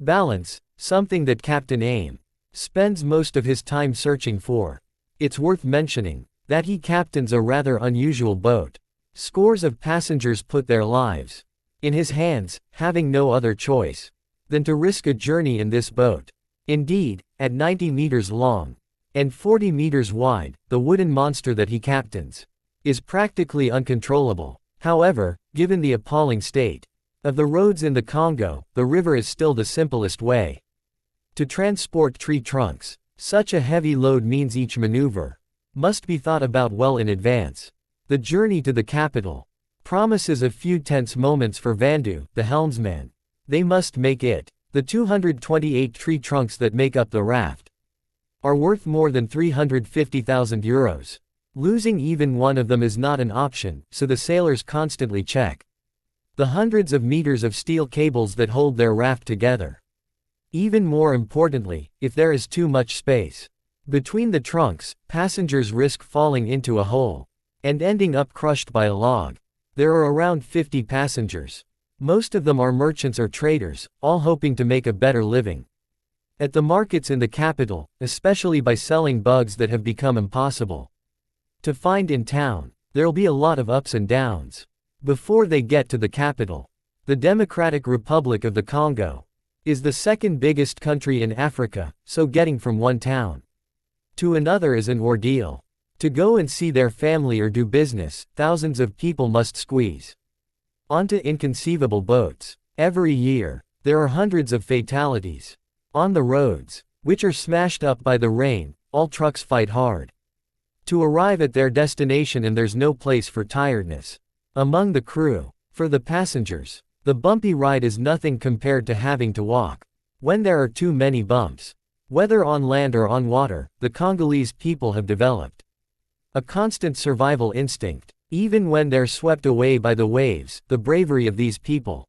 Balance, something that Captain Aim spends most of his time searching for. It's worth mentioning that he captains a rather unusual boat. Scores of passengers put their lives in his hands, having no other choice than to risk a journey in this boat. Indeed, at 90 meters long and 40 meters wide, the wooden monster that he captains is practically uncontrollable. However, given the appalling state of the roads in the Congo, the river is still the simplest way to transport tree trunks. Such a heavy load means each maneuver must be thought about well in advance. The journey to the capital promises a few tense moments for Vandu, the helmsman. They must make it. The 228 tree trunks that make up the raft are worth more than 350,000 euros. Losing even one of them is not an option, so the sailors constantly check the hundreds of meters of steel cables that hold their raft together. Even more importantly, if there is too much space between the trunks, passengers risk falling into a hole and ending up crushed by a log. There are around 50 passengers. Most of them are merchants or traders, all hoping to make a better living at the markets in the capital, especially by selling bugs that have become impossible to find in town. There'll be a lot of ups and downs before they get to the capital. The Democratic Republic of the Congo is the second biggest country in Africa, so getting from one town to another is an ordeal. To go and see their family or do business, thousands of people must squeeze onto inconceivable boats. Every year, there are hundreds of fatalities on the roads, which are smashed up by the rain. All trucks fight hard to arrive at their destination, and there's no place for tiredness among the crew. For the passengers, the bumpy ride is nothing compared to having to walk when there are too many bumps. Whether on land or on water, the Congolese people have developed a constant survival instinct. Even when they're swept away by the waves, the bravery of these people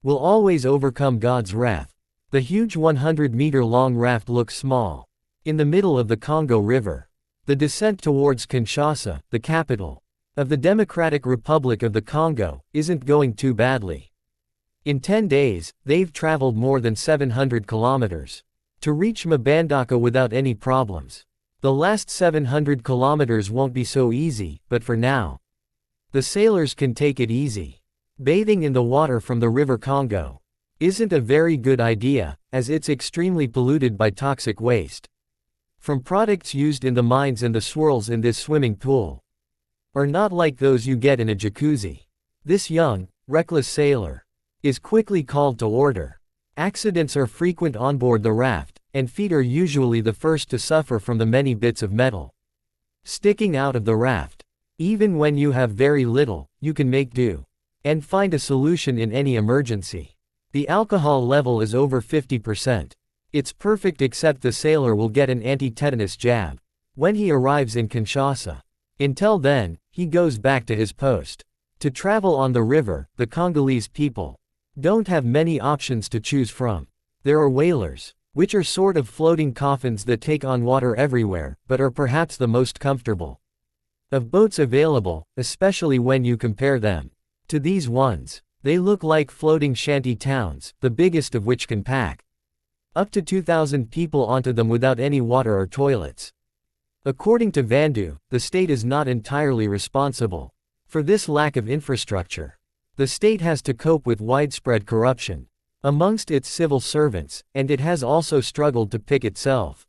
will always overcome God's wrath. The huge 100-meter-long raft looks small in the middle of the Congo River. The descent towards Kinshasa, the capital of the Democratic Republic of the Congo, isn't going too badly. In 10 days, they've traveled more than 700 kilometers to reach Mbandaka without any problems. The last 700 kilometers won't be so easy, but for now, the sailors can take it easy. Bathing in the water from the River Congo isn't a very good idea, as it's extremely polluted by toxic waste from products used in the mines, and the swirls in this swimming pool are not like those you get in a jacuzzi. This young, reckless sailor is quickly called to order. Accidents are frequent on board the raft, and feet are usually the first to suffer from the many bits of metal sticking out of the raft. Even when you have very little, you can make do and find a solution in any emergency. The alcohol level is over 50%. It's perfect, except the sailor will get an anti-tetanus jab when he arrives in Kinshasa. Until then, he goes back to his post. To travel on the river, the Congolese people don't have many options to choose from. There are whalers, which are sort of floating coffins that take on water everywhere, but are perhaps the most comfortable of boats available, especially when you compare them to these ones. They look like floating shanty towns, the biggest of which can pack up to 2,000 people onto them without any water or toilets. According to Vandu, the state is not entirely responsible for this lack of infrastructure. The state has to cope with widespread corruption amongst its civil servants, and it has also struggled to pick itself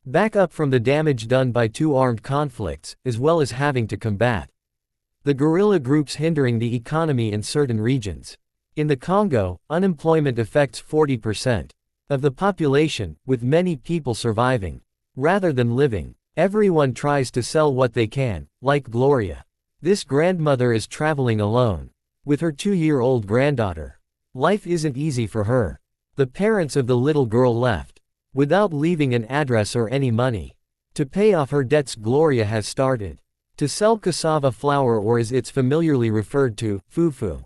back up from the damage done by two armed conflicts, as well as having to combat the guerrilla groups hindering the economy in certain regions. In the Congo, unemployment affects 40% of the population, with many people surviving rather than living. Everyone tries to sell what they can, like Gloria. This grandmother is traveling alone with her 2-year-old granddaughter. Life isn't easy for her. The parents of the little girl left without leaving an address or any money. To pay off her debts, Gloria has started to sell cassava flour, or as it's familiarly referred to, fufu.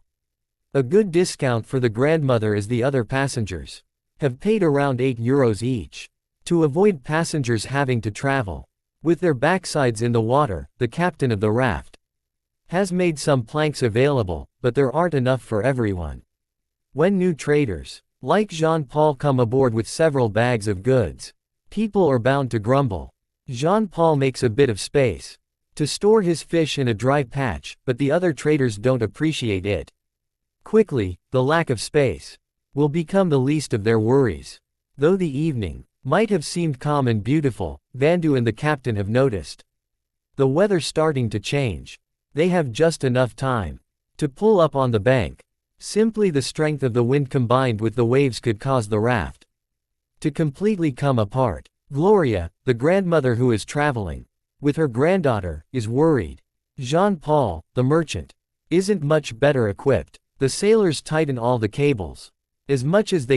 A good discount for the grandmother, as the other passengers have paid around €8 each. To avoid passengers having to travel with their backsides in the water, the captain of the raft has made some planks available, but there aren't enough for everyone. When new traders Like Jean-Paul come aboard with several bags of goods. People are bound to grumble. Jean-Paul makes a bit of space to store his fish in a dry patch, but the other traders don't appreciate it. Quickly, the lack of space will become the least of their worries. Though the evening might have seemed calm and beautiful, Vandu and the captain have noticed the weather starting to change. They have just enough time to pull up on the bank. Simply the strength of the wind combined with the waves could cause the raft to completely come apart. Gloria, the grandmother who is traveling with her granddaughter, is worried. Jean-Paul, the merchant, isn't much better equipped. The sailors tighten all the cables as much as they